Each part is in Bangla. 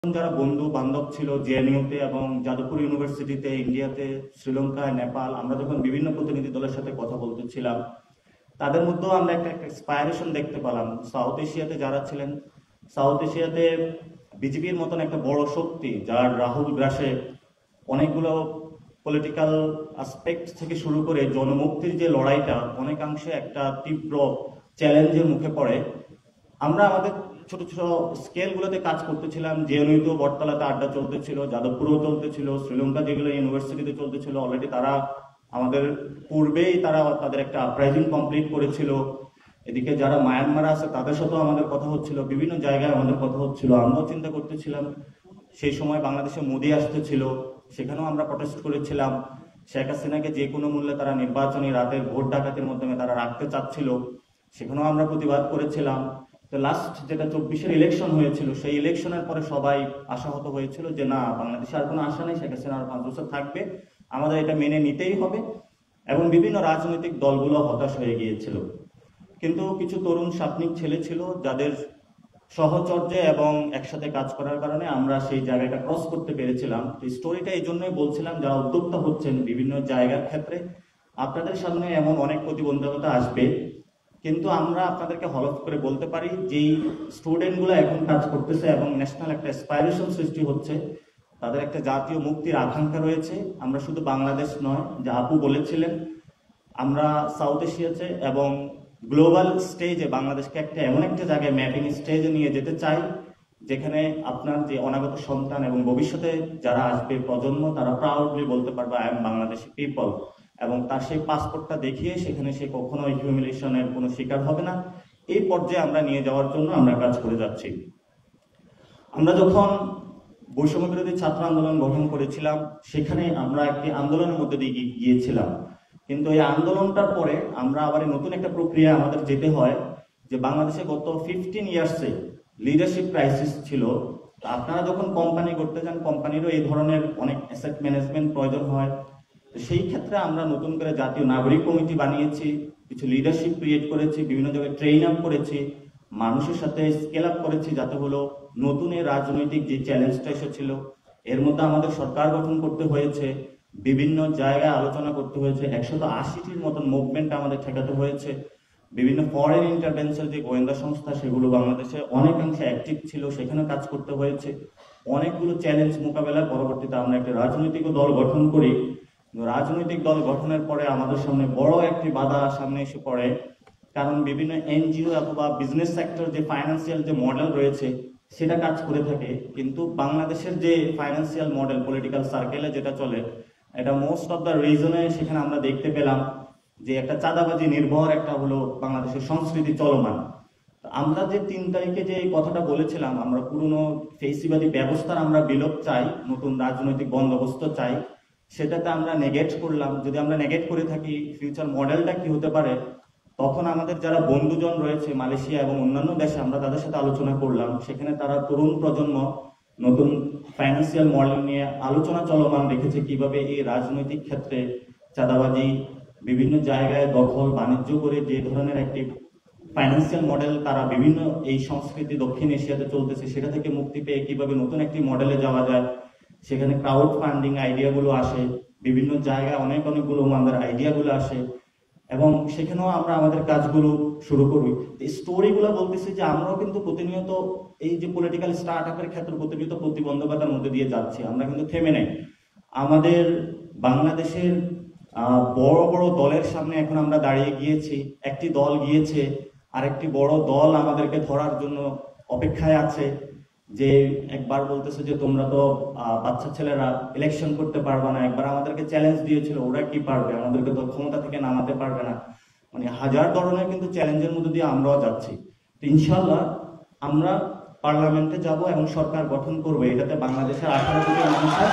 যারা বন্ধু বান্ধব ছিল জেএনইউতে এবং যাদবপুর ইউনিভার্সিটিতে, ইন্ডিয়াতে, শ্রীলঙ্কায়, নেপাল, আমরা যখন বিভিন্ন প্রতিনিধি দলের সাথে কথা বলতেছিলাম, তাদের মধ্যেও আমরা একটা এক্সপায়ারেশন দেখতে পেলাম। সাউথ এশিয়াতে যারা ছিলেন, সাউথ এশিয়াতে বিজেপির মতন একটা বড় শক্তি, যার রাহুল গ্রাসে অনেকগুলো পলিটিক্যাল আসপেক্ট থেকে শুরু করে জনমুক্তির যে লড়াইটা অনেকাংশে একটা তীব্র চ্যালেঞ্জের মুখে পড়ে। আমরা আমাদের ছোট ছোট স্কেলগুলোতে কাজ করতেছিলাম। জেএনইউতেও বটতলাতে আড্ডা চলতেছিল, যাদবপুরেও চলতেছিল, শ্রীলঙ্কা যেগুলো ইউনিভার্সিটিতে চলতেছিল, অলরেডি তারা আমাদের পূর্বেই তাদের একটা আপরাইজিং কমপ্লিট করেছিল। এদিকে যারা মায়ানমারে আছে তাদের সাথেও আমাদের কথা হচ্ছিল, বিভিন্ন জায়গায় আমাদের কথা হচ্ছিল। আমরাও চিন্তা করতেছিলাম, সেই সময় বাংলাদেশে মোদি আসতেছিল, সেখানেও আমরা প্রটেস্ট করেছিলাম। শেখ হাসিনাকে যে কোনো মূল্যে তারা নির্বাচনী রাতের ভোট ডাকাতির মাধ্যমে তারা রাখতে চাচ্ছিল, সেখানেও আমরা প্রতিবাদ করেছিলাম। তো লাস্ট যেটা 24-এর ইলেকশন হয়েছিল, সেই ইলেকশনের পরে সবাই আশাহত হয়েছিল যে না, বাংলাদেশে আর কোনো আশা নেই, শেখ হাসিনা আর 5 বছর থাকবে, আমাদের এটা মেনে নিতেই হবে। এবং বিভিন্ন রাজনৈতিক দলগুলো হতাশ হয়ে গিয়েছিল। কিন্তু কিছু তরুণ স্বপ্নিক ছেলে ছিল যাদের সহচর্যে এবং একসাথে কাজ করার কারণে আমরা সেই জায়গাটা ক্রস করতে পেরেছিলাম। তো স্টোরিটা এই জন্যই বলছিলাম, যারা উদ্যোক্তা হচ্ছেন বিভিন্ন জায়গার ক্ষেত্রে, আপনাদের সামনে এমন অনেক প্রতিবন্ধকতা আসবে, কিন্তু আমরা আপনাদেরকে হলফ করে বলতে পারি যেই স্টুডেন্টগুলো এখন কাজ করতেছে এবং ন্যাশনাল একটা অ্যাসপাইরেশন সৃষ্টি হচ্ছে, তাদের একটা জাতীয় মুক্তির আকাঙ্ক্ষা রয়েছে। আমরা শুধু বাংলাদেশ নয়, যা আপু বলেছিলেন, আমরা সাউথ এশিয়াতে এবং গ্লোবাল স্টেজে বাংলাদেশকে এমন একটা জায়গায় ম্যাপিং স্টেজে নিয়ে যেতে চাই, যেখানে আপনার যে অনাগত সন্তান এবং ভবিষ্যতে যারা আসবে প্রজন্ম, তারা প্রাউডলি বলতে পারবে আই এম বাংলাদেশি পিপল, এবং তার সেই পাসপোর্টটা দেখিয়ে সেখানে সে কখনো হিউমিলেশনের কোনো শিকার হবে না। এই পর্যায়ে আমরা নিয়ে যাওয়ার জন্য আমরা কাজ করে যাচ্ছি। আমরা যখন বৈষম্য বিরোধী ছাত্র আন্দোলন গঠন করেছিলাম, সেখানে আমরা একটি আন্দোলনের মধ্যে দিয়ে গিয়েছিলাম। কিন্তু এই আন্দোলনটার পরে আমরা আবার নতুন একটা প্রক্রিয়া আমাদের যেতে হয়, যে বাংলাদেশে গত 15 ইয়ার্সে লিডারশিপ ক্রাইসিস ছিল। আপনারা যখন কোম্পানি করতে যান, কোম্পানিরও এই ধরনের অনেক অ্যাসেট ম্যানেজমেন্ট প্রয়োজন হয়। সেই ক্ষেত্রে আমরা নতুন করে জাতীয় নাগরিক কমিটি বানিয়েছি, কিছু লিডারশিপ ক্রিয়েট করেছি, বিভিন্ন জায়গায় ট্রেন আপ করেছি, মানুষের সাথে স্কেল আপ করেছি, যাতে হলো নতুন এই রাজনৈতিক যে চ্যালেঞ্জটা এসেছিল, এর মধ্যে আমাদের সরকার গঠন করতে হয়েছে, বিভিন্ন জায়গায় আলোচনা করতে হয়েছে, 180টির মতন মুভমেন্ট আমাদের ঠেকাতে হয়েছে। বিভিন্ন ফরেন ইন্টারভেনশন যে গোয়েন্দা সংস্থা, সেগুলো বাংলাদেশে অনেকাংশে অ্যাক্টিভ ছিল, সেখানে কাজ করতে হয়েছে। অনেকগুলো চ্যালেঞ্জ মোকাবেলার পরবর্তীতে আমরা একটা রাজনৈতিক দল গঠন করি। রাজনৈতিক দল গঠনের পরে আমাদের সামনে বড় একটি বাধা সামনে এসে পড়ে, কারণ বিভিন্ন এনজিও অথবা বিজনেস সেক্টর যে ফাইন্যান্সিয়াল যে মডেল রয়েছে সেটা কাজ করে থাকে, কিন্তু বাংলাদেশের যে ফাইন্যান্সিয়াল মডেল পলিটিক্যাল সার্কেলে যেটা চলে, এটা মোস্ট অফ দ্য রিজনে সেখানে আমরা দেখতে পেলাম যে একটা চাঁদাবাজি নির্ভর একটা হলো বাংলাদেশের সংস্কৃতি চলমান। আমরা যে 3 তারিখে যে কথাটা বলেছিলাম, আমরা পুরনো ফেসিবাদী ব্যবস্থার আমরা বিলোপ চাই, নতুন রাজনৈতিক বন্দোবস্ত চাই, সেটাতে আমরা নেগেট করলাম। যদি আমরা নেগেট করে থাকি, ফিউচার মডেলটা কি হতে পারে, তখন আমাদের যারা বন্ধুজন রয়েছে মালয়েশিয়া এবং অন্যান্য দেশে, আমরা তাদের সাথে আলোচনা করলাম। সেখানে তারা তরুণ প্রজন্ম নতুন ফাইন্যান্সিয়াল মডেল নিয়ে আলোচনা চলমান রেখেছে, কিভাবে এই রাজনৈতিক ক্ষেত্রে চাঁদাবাজি, বিভিন্ন জায়গায় দখল বাণিজ্য করে যে ধরনের একটি ফাইন্যান্সিয়াল মডেল তারা বিভিন্ন এই সংস্কৃতি দক্ষিণ এশিয়াতে চলতেছে, সেটা থেকে মুক্তি পেয়ে কিভাবে নতুন একটি মডেলে যাওয়া যায়। সেখানে ক্রাউড ফান্ডিং আইডিয়াগুলো আসে, বিভিন্ন জায়গায় অনেকগুলো আমাদের আইডিয়াগুলো আসে, এবং সেখানেও আমরা আমাদের কাজগুলো শুরু করি। স্টোরিগুলো বলতেছি যে আমরাও কিন্তু প্রতিনিয়ত এই যে পলিটিক্যাল স্টার্ট আপের ক্ষেত্রে প্রতিনিয়ত প্রতিবন্ধকতার মধ্যে দিয়ে যাচ্ছি, আমরা কিন্তু থেমে নেই। আমাদের বাংলাদেশের বড় বড় দলের সামনে এখন আমরা দাঁড়িয়ে গিয়েছি, একটি দল গিয়েছে, আরেকটি বড় দল আমাদেরকে ধরার জন্য অপেক্ষায় আছে, যে একবার বলতেছে যে তোমরা তো বাচ্চা ছেলেরা ইলেকশন করতে পারবে না, একবার আমাদেরকে চ্যালেঞ্জ দিয়েছিল, ওরা কি পারবে, আমাদেরকে তো ক্ষমতা থেকে নামাতে পারবে না। মানে হাজার ধরনের কিন্তু চ্যালেঞ্জের মধ্যে দিয়ে আমরাও যাচ্ছি। তো ইনশাল্লাহ আমরা পার্লামেন্টে যাব এবং সরকার গঠন করবো, এটাতে বাংলাদেশের 18 কোটি মানুষের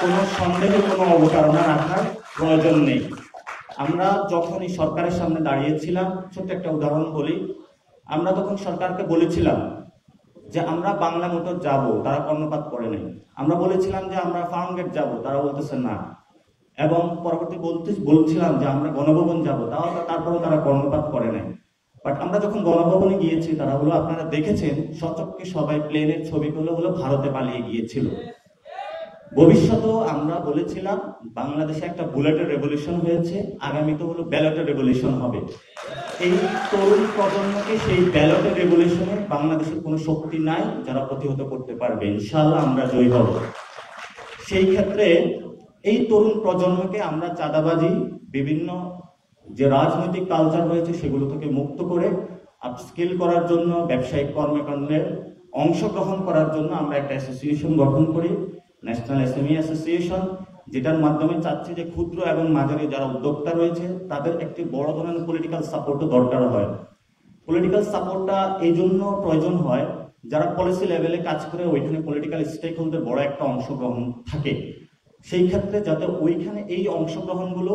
কোনো সন্দেহে কোনো অবতারণা রাখার প্রয়োজন নেই। আমরা যখন এই সরকারের সামনে দাঁড়িয়েছিলাম, ছোট্ট একটা উদাহরণ বলি, আমরা তখন সরকারকে বলেছিলাম যে আমরা বাংলা মোটর যাব, তারা কর্ণপাত করে নাই। আমরা বলেছিলাম যে আমরা ফার্ম গেট যাব, তারা বলতেছে না। এবং পরবর্তী বলছিলাম যে আমরা গণভবন যাব, তারপরেও তারা কর্ণপাত করে নাই। বাট আমরা যখন গণভবনে গিয়েছি, তারা হলো আপনারা দেখেছেন সচক্ষে সবাই প্লেনের ছবিগুলো হলো ভারতে পালিয়ে গিয়েছিল। ভবিষ্যতেও আমরা বলেছিলাম বাংলাদেশে একটা বুলেটের রেভলিউশন হয়েছে, আগামীতে হলো ব্যালটের রেভলিউশন হবে। এই তরুণ প্রজন্মকে সেই ব্যালটের রেভলিউশনে বাংলাদেশের কোনো শক্তি নাই যারা প্রতিহত করতে পারবে। ইনশাআল্লাহ আমরা জয়ী হব। সেই ক্ষেত্রে এই তরুণ প্রজন্মকে আমরা চাঁদাবাজি, বিভিন্ন যে রাজনৈতিক কালচার রয়েছে সেগুলো থেকে মুক্ত করে আপস্কিল করার জন্য, ব্যবসায়িক কর্মকাণ্ডে অংশগ্রহণ করার জন্য আমরা একটা অ্যাসোসিয়েশন গঠন করি, ন্যাশনাল এসএমই অ্যাসোসিয়েশন, যেটার মাধ্যমে চাচ্ছি যে ক্ষুদ্র এবং মাঝারি যারা উদ্যোক্তা রয়েছে তাদের একটি বড় ধরনের পলিটিক্যাল সাপোর্টও দরকার হয়। পলিটিক্যাল সাপোর্টটা এই জন্য প্রয়োজন হয়, যারা পলিসি লেভেলে কাজ করে ওইখানে পলিটিক্যাল স্টেক হোল্ডার বড় একটা অংশগ্রহণ থাকে। সেই ক্ষেত্রে যাতে ওইখানে এই অংশগ্রহণগুলো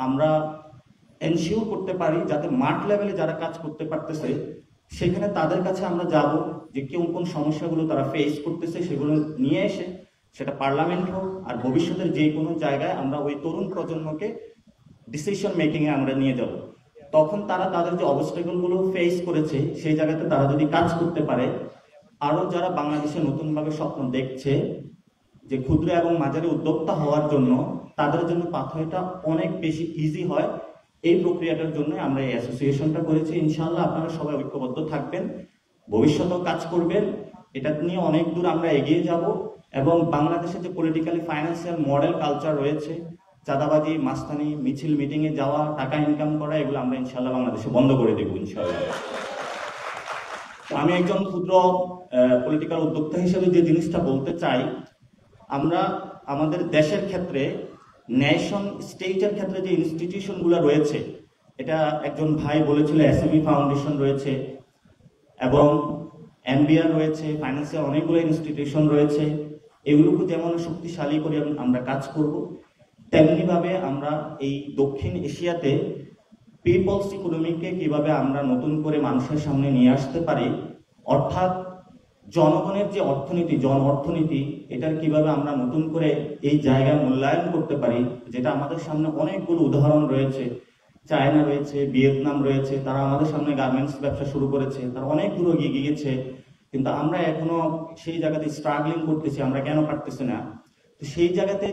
আমরা এনশিওর করতে পারি, যাতে মাঠ লেভেলে যারা কাজ করতে পারতেছে সেখানে তাদের কাছে আমরা যাব, যে কোন কোন সমস্যাগুলো তারা ফেস করতেছে সেগুলো নিয়ে এসে সেটা পার্লামেন্ট হোক আর ভবিষ্যতের যে কোনো জায়গায় আমরা ওই তরুণ প্রজন্মকে ডিসিশন মেকিং এ আমরা নিয়ে যাব। তখন তারা তাদের যে অবস্ট্রাগলগুলো ফেস করেছে সেই জায়গাতে তারা যদি কাজ করতে পারে, আরো যারা বাংলাদেশে নতুনভাবে স্বপ্ন দেখছে যে ক্ষুদ্র এবং মাঝারি উদ্যোক্তা হওয়ার জন্য, তাদের জন্য পাথওয়েটা অনেক বেশি ইজি হয়। এই প্রক্রিয়াটার জন্য আমরা এই অ্যাসোসিয়েশনটা করেছি। ইনশাআল্লাহ আপনারা সবাই ঐক্যবদ্ধ থাকবেন, ভবিষ্যতেও কাজ করবেন, এটা নিয়ে অনেক দূর আমরা এগিয়ে যাব। এবং বাংলাদেশে যে পলিটিক্যালি ফাইন্যান্সিয়াল মডেল কালচার রয়েছে, চাঁদাবাজি, মাস্তানি, মিছিল মিটিং এ যাওয়া, টাকা ইনকাম করা, এগুলো আমরা ইনশাআল্লাহ বাংলাদেশে বন্ধ করে দেবো ইনশাআল্লাহ। আমি একজন ক্ষুদ্র পলিটিক্যাল উদ্যোক্তা হিসেবে যে জিনিসটা বলতে চাই, আমরা আমাদের দেশের ক্ষেত্রে নেশন স্টেটের ক্ষেত্রে যে ইনস্টিটিউশনগুলো রয়েছে, এটা একজন ভাই বলেছিল এসএমই ফাউন্ডেশন রয়েছে এবং এনবিআর রয়েছে, ফাইন্যান্সিয়াল অনেকগুলো ইনস্টিটিউশন রয়েছে, এগুলোকে যেমন শক্তিশালী করে আমরা কাজ করব, তেমনি ভাবে আমরা এই দক্ষিণ এশিয়াতে পিপলস ইকোনমিকে কিভাবে আমরা নতুন করে মানুষের সামনে নিয়ে আসতে পারি, অর্থাৎ জনগণের যে অর্থনীতি, জন অর্থনীতি, এটার কিভাবে আমরা নতুন করে এই জায়গায় মূল্যায়ন করতে পারি, যেটা আমাদের সামনে অনেকগুলো উদাহরণ রয়েছে। চায়না রয়েছে, ভিয়েতনাম রয়েছে, তারা আমাদের সামনে গার্মেন্টস ব্যবসা শুরু করেছে, তারা অনেক দূর এগিয়ে গিয়েছে, কিন্তু আমরা এখনো সেই জায়গাতে স্ট্রাগলিং করতেছি, আমরা কেন পারতেছি না? তো সেই জায়গাতে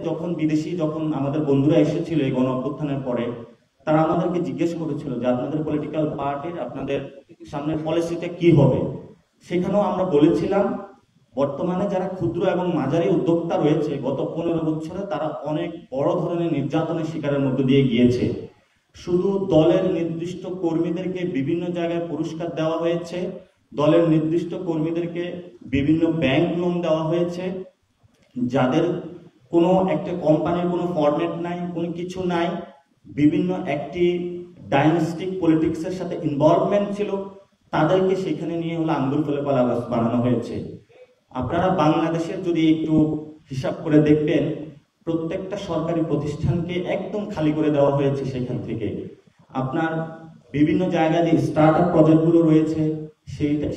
যখন আমাদের বন্ধুরা এসেছিল এই গণ অভ্যুত্থানের পরে, তারা আমাদেরকে জিজ্ঞেস করেছিল যে আপনাদের পলিটিক্যাল পার্টির আপনাদের সামনের পলিসিটা কি হবে। সেখানেও আমরা বলেছিলাম বর্তমানে যারা ক্ষুদ্র এবং মাঝারি উদ্যোক্তা রয়েছে, গত 15 বছরে তারা অনেক বড় ধরনের নির্যাতনের শিকারের মধ্যে দিয়ে গিয়েছে। শুধু দলের নির্দিষ্ট কর্মীদেরকে বিভিন্ন জায়গায় পুরস্কার দেওয়া হয়েছে, দলের নির্দিষ্ট কর্মীদেরকে বিভিন্ন ব্যাংক লোন দেওয়া হয়েছে, যাদের কোনো একটা কোম্পানির কোনো ফরম্যাট নাই, কোনো কিছু নাই, বিভিন্ন একটি ডাইনাস্টিক পলিটিক্সের সাথে ইনভলভমেন্ট ছিল, তাদেরকে সেখানে নিয়ে হলো আঙ্গুল ফুলে কলা গাছ বানানো হয়েছে। আপনারা বাংলাদেশের যদি একটু হিসাব করে দেখবেন, প্রত্যেকটা সরকারি প্রতিষ্ঠানকে একদম খালি করে দেওয়া হয়েছে। সেখান থেকে আপনার বিভিন্ন জায়গায় যে স্টার্ট আপ প্রজেক্টগুলো রয়েছে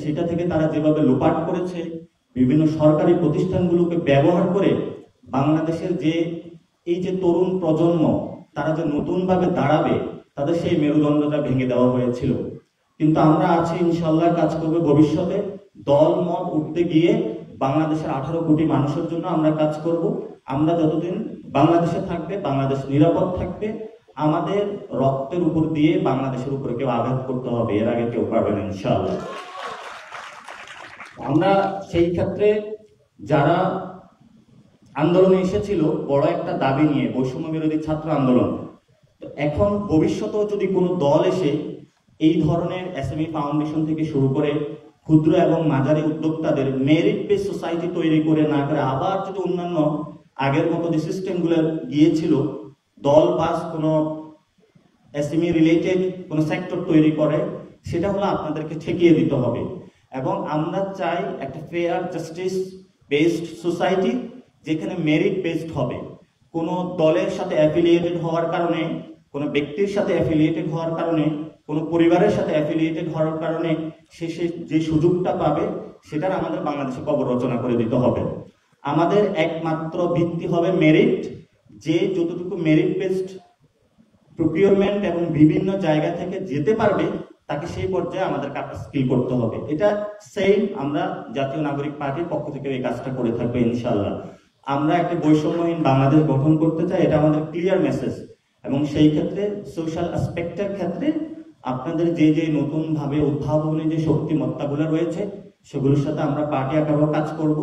সেটা থেকে তারা যেভাবে লোপাট করেছে, বিভিন্ন সরকারি প্রতিষ্ঠানগুলোকে ব্যবহার করে বাংলাদেশের যে এই যে তরুণ প্রজন্ম, তারা যে নতুনভাবে দাঁড়াবে, তাদের সেই মেরুদণ্ডটা ভেঙে দেওয়া হয়েছিল। কিন্তু আমরা আছি, ইনশাল্লাহ কাজ করবে ভবিষ্যতে, দল মত উঠতে গিয়ে বাংলাদেশের 18 কোটি মানুষের জন্য আমরা কাজ করব। আমরা যতদিন বাংলাদেশে থাকবে, বাংলাদেশ নিরাপদ থাকবে, আমাদের রক্তের উপর দিয়ে বাংলাদেশের উপরে কেউ আঘাত করতে হবে, এর আগে কেউ পারবে না ইনশাআল্লাহ। আমরা সেই ক্ষেত্রে যারা আন্দোলনে এসেছিল বড় একটা দাবি নিয়ে, বৈষম্য বিরোধী ছাত্র আন্দোলন, তো এখন ভবিষ্যতেও যদি কোনো দল এসে এই ধরনের এসএমই ফাউন্ডেশন থেকে শুরু করে ক্ষুদ্র এবং মাঝারি উদ্যোক্তাদের মেরিট বেস সোসাইটি তৈরি করে না করে আবার যদি অন্যান্য আগের মতো যে সিস্টেমগুলো গিয়েছিল, দল পাস কোনো এসএমই রিলেটেড কোনো সেক্টর তৈরি করে, সেটা হলো আপনাদেরকে ঠেকিয়ে দিতে হবে। এবং আমরা চাই একটা ফেয়ার জাস্টিস বেসড সোসাইটি, যেখানে মেরিট বেসড হবে। কোনো দলের সাথে অ্যাফিলিয়েটেড হওয়ার কারণে, কোনো ব্যক্তির সাথে অ্যাফিলিয়েটেড হওয়ার কারণে, কোনো পরিবারের সাথে অ্যাফিলিয়েটেড হওয়ার কারণে সে যে সুযোগটা পাবে, সেটার আমাদের বাংলাদেশে কবর রচনা করে দিতে হবে। আমাদের একমাত্র ভিত্তি হবে মেরিট, যে যতটুকু মেরিট বেসড প্রকিউরমেন্ট এবং বিভিন্ন জায়গা থেকে যেতে পারবে তাকে সেই পর্যায়ে আমাদেরকে স্কিল করতে হবে। এটা সেম আমরা জাতীয় নাগরিক পার্টির পক্ষ থেকে এই কাজটা করে থাকবো ইনশাআল্লাহ। আমরা একটা বৈষম্যহীন বাংলাদেশ গঠন করতে চাই, এটা আমাদের ক্লিয়ার মেসেজ। এবং সেই ক্ষেত্রে সোশ্যাল অ্যাসপেক্টের ক্ষেত্রে আপনাদের যে যে নতুন ভাবে উদ্ভাবনী যে শক্তিমত্তাগুলো রয়েছে সেগুলোর সাথে আমরা পার্টি আকারে কাজ করব।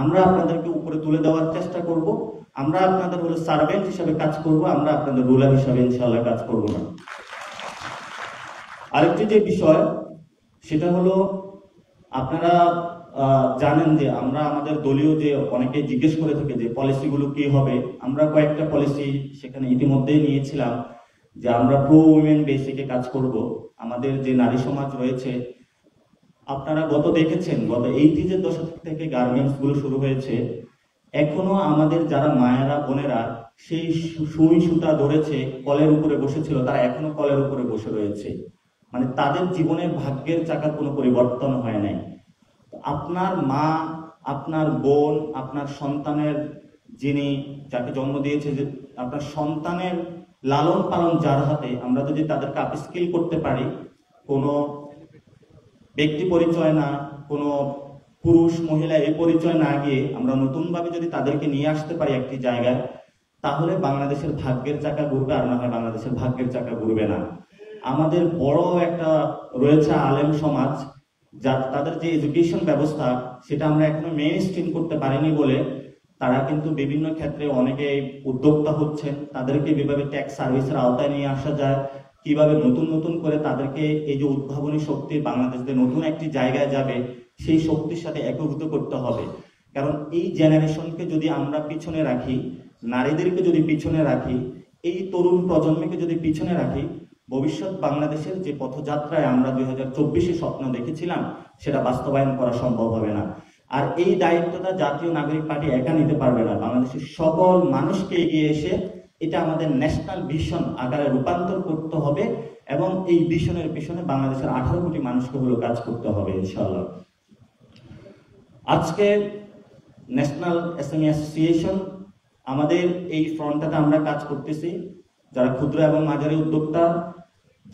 আমরা আপনাদেরকে উপরে তুলে দেওয়ার চেষ্টা করব। আমরা আপনাদের হলো সার্ভেন্ট হিসাবে কাজ করব, আমরা আপনাদের রুলার হিসাবে ইনশাআল্লাহ কাজ করব না। আরেকটি যে বিষয় সেটা হলো, আপনারা জানেন যে আমরা আমাদের দলীয় যে অনেকে জিজ্ঞেস করে থাকে যে পলিসিগুলো কি হবে, আমরা কয়েকটা পলিসি সেখানে ইতিমধ্যেই নিয়েছিলাম যে আমরা প্রো উইমেন বেসিকে কাজ করব। আমাদের যে নারী সমাজ রয়েছে, আপনারা দেখেছেন গত 80-এর দশক থেকে গার্মেন্টস গুলো শুরু হয়েছে, এখনো আমাদের যারা মায়েরা বোনেরা সেই সুই সুতা ধরেছে কলের উপরে বসেছিল, তারা এখনো কলের উপরে বসে রয়েছে। মানে তাদের জীবনের ভাগ্যের চাকার কোনো পরিবর্তন হয় নাই। আপনার মা, আপনার বোন, আপনার সন্তানের যিনি যাকে জন্ম দিয়েছে, যে আপনার সন্তানের লালন পালন যার হাতে, আমরা যদি তাদেরকে আপস্কিল করতে পারি, কোনো ব্যক্তি পরিচয় না, কোনো পুরুষ মহিলা এই পরিচয় না গিয়ে আমরা নতুনভাবে যদি তাদেরকে নিয়ে আসতে পারি একটি জায়গায়, তাহলে বাংলাদেশের ভাগ্যের চাকা ঘুরবে, আর না হয় বাংলাদেশের ভাগ্যের চাকা ঘুরবে না। আমাদের বড় একটা রয়েছে আলেম সমাজ, যা তাদের যে এডুকেশন ব্যবস্থা সেটা আমরা এখনো মেইন স্ট্রিম করতে পারিনি বলে তারা কিন্তু বিভিন্ন ক্ষেত্রে অনেকে উদ্যোক্তা হচ্ছেন। তাদেরকে কিভাবে ট্যাক্স সার্ভিসের আওতায় নিয়ে আসা যায়, কিভাবে নতুন নতুন করে তাদেরকে এই যে উদ্ভাবনী শক্তি বাংলাদেশে নতুন একটি জায়গায় যাবে সেই শক্তির সাথে একীভূত করতে হবে। কারণ এই জেনারেশনকে যদি আমরা পিছনে রাখি, নারীদেরকে যদি পিছনে রাখি, এই তরুণ প্রজন্মকে যদি পিছনে রাখি, ভবিষ্যৎ বাংলাদেশের যে পথযাত্রায় আমরা 2024-এ স্বপ্ন দেখেছিলাম সেটা বাস্তবায়ন করা সম্ভব হবে না। আর এই দায়িত্বটা জাতীয় নাগরিক পার্টি একা নিতে পারবে না। বাংলাদেশের সকল মানুষকে এগিয়ে এসে এটা আমাদের ন্যাশনাল ভিশন আকারে রূপান্তর করতে হবে, এবং এই ভিশনের পিছনে বাংলাদেশের 18 কোটি মানুষকে হলো কাজ করতে হবে ইনশাআল্লাহ। আজকে ন্যাশনাল এসএমই অ্যাসোসিয়েশন আমাদের এই ফ্রন্টটাতে আমরা কাজ করতেছি। যারা ক্ষুদ্র এবং মাঝারি উদ্যোক্তা,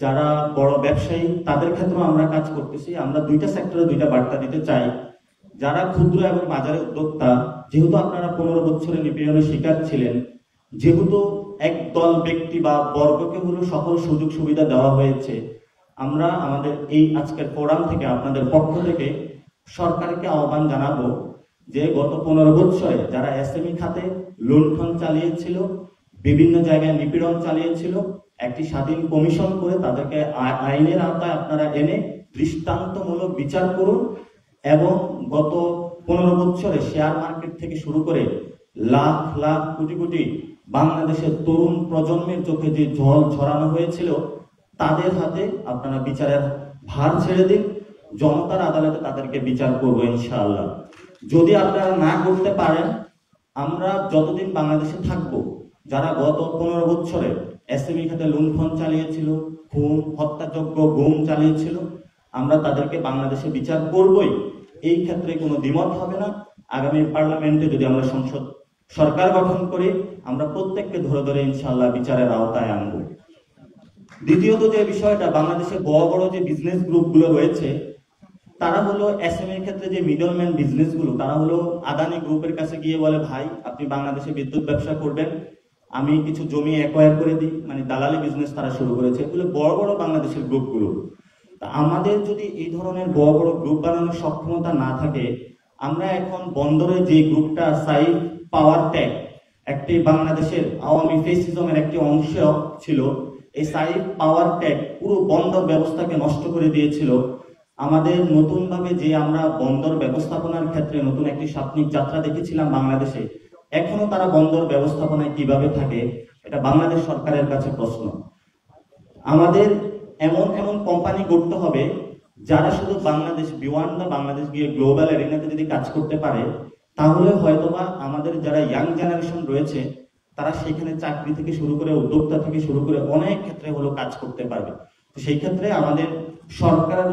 যারা বড় ব্যবসায়ী, তাদের ক্ষেত্রেও আমরা কাজ করতেছি। আমরা দুইটা সেক্টরে দুইটা বার্তা দিতে চাই। যারা ক্ষুদ্র এবং মাঝারি উদ্যোক্তা, যেহেতু আপনারা 15 বছরের নিপীড়নের শিকার ছিলেন, যেহেতু একদল ব্যক্তি বা বর্গকে হলো সকল সুযোগ সুবিধা দেওয়া হয়েছে, আমরা আমাদের এই আজকের ফোরাম থেকে আপনাদের পক্ষ থেকে সরকারকে আহ্বান জানাবো যে গত 15 বছরে যারা এসএমই খাতে লুণ্ঠন চালিয়েছিল, বিভিন্ন জায়গায় নিপীড়ন চালিয়েছিল, একটি স্বাধীন কমিশন করে তাদেরকে আইনের আওতায় আপনারা এনে দৃষ্টান্তমূলক বিচার করুন। এবং গত 15 বছরে শেয়ার মার্কেট থেকে শুরু করে লাখ লাখ কোটি কোটি বাংলাদেশের তরুণ প্রজন্মের চোখে যে জল ঝরানো হয়েছিল, তাদের হাতে আপনারা বিচারের ভার ছেড়ে দিন। জনতার আদালতে তাদেরকে বিচার করবো ইনশাআল্লাহ। যদি আপনারা না করতে পারেন, আমরা যতদিন বাংলাদেশে থাকবো, যারা গত 15 বছরে এসএমই খাতে লুণ্ঠন চালিয়েছিল, খুন, হত্যাযজ্ঞ, গুম চালিয়েছিল, আমরা তাদেরকে বাংলাদেশে বিচার করবই। এই ক্ষেত্রে কোনো দ্বিমত হবে না। আগামী পার্লামেন্টে যদি আমরা সংসদ সরকার গঠন করি, আমরা প্রত্যেককে ধরে ধরে ইনশাআল্লাহ বিচারের আওতায় আনবো। দ্বিতীয়ত যে বিষয়টা, বাংলাদেশে বড় বড় যে বিজনেস গ্রুপগুলো রয়েছে, তারা হলো এসএমই এর ক্ষেত্রে যে মিডলম্যান বিজনেসগুলো, তারা হলো আদানি গ্রুপের কাছে গিয়ে বলে, ভাই আপনি বাংলাদেশে বিদ্যুৎ ব্যবসা করবেন, আমি কিছু জমি অ্যাকোয়ার করে দিই, মানে দালালি বিজনেস তারা শুরু করেছে। এগুলো বড় বড় বাংলাদেশের গ্রুপগুলো। আমাদের যদি এই ধরনের বড় বড় গ্রুপ বানানোর সক্ষমতা না থাকে, আমরা এখন বন্দরে যে গ্রুপটা সাইফ পাওয়ার টেক, একটি বাংলাদেশের আওয়ামী ফেসিজমের একটি অংশ ছিল, এই সাইফ পাওয়ার টেক পুরো বন্দর ব্যবস্থাকে নষ্ট করে দিয়েছিল। আমাদের নতুন ভাবে যে আমরা বন্দর ব্যবস্থাপনার ক্ষেত্রে নতুন একটি স্বপ্নিক যাত্রা দেখেছিলাম বাংলাদেশে, এখনো তারা বন্দর ব্যবস্থাপনায় কিভাবে থাকে, এটা বাংলাদেশ সরকারের কাছে প্রশ্ন। আমাদের এমন এমন কোম্পানি করতে হবে যারা শুধু বাংলাদেশ বিয়ন্ড দা বাংলাদেশ গিয়ে গ্লোবাল এরিনাতে যদি কাজ করতে পারে, তাহলে হয়তোবা আমাদের যারা ইয়াং জেনারেশন রয়েছে তারা সেখানে চাকরি থেকে শুরু করে উদ্যোক্তা থেকে শুরু করে অনেক ক্ষেত্রে হলো কাজ করতে পারবে। তো সেই ক্ষেত্রে আমাদের সরকার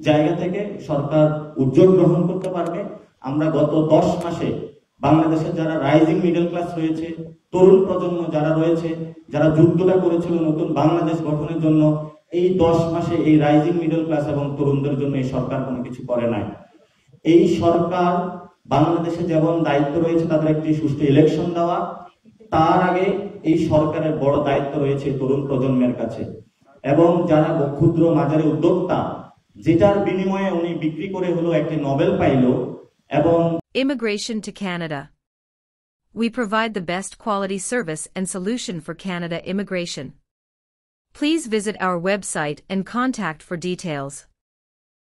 জায়গা থেকে সরকার উদ্যোগ গ্রহণ করতে পারবে। আমরা গত 10 মাসে বাংলাদেশের যারা রাইজিং মিডল ক্লাস রয়েছে, তরুণ প্রজন্ম যারা রয়েছে, যারা যুদ্ধটা করেছিল নতুন বাংলাদেশ গঠনের জন্য, এই 10 মাসে এই রাইজিং মিডল ক্লাস এবং তরুণদের জন্য এই সরকার কোনো কিছু করে নাই। এই সরকার বাংলাদেশে যেমন দায়িত্ব রয়েছে তাদের একটি সুষ্ঠু ইলেকশন দেওয়া, তার আগে এই সরকারের বড় দায়িত্ব রয়েছে তরুণ প্রজন্মের কাছে। এবং যারা ক্ষুদ্র মাঝারি উদ্যোক্তা, যেটার বিনিময়ে উনি বিক্রি করে হলো একটি নোবেল পাইলো। এবং Immigration to Canada. We provide the best quality service and solution for Canada immigration. Please visit our website and contact for details.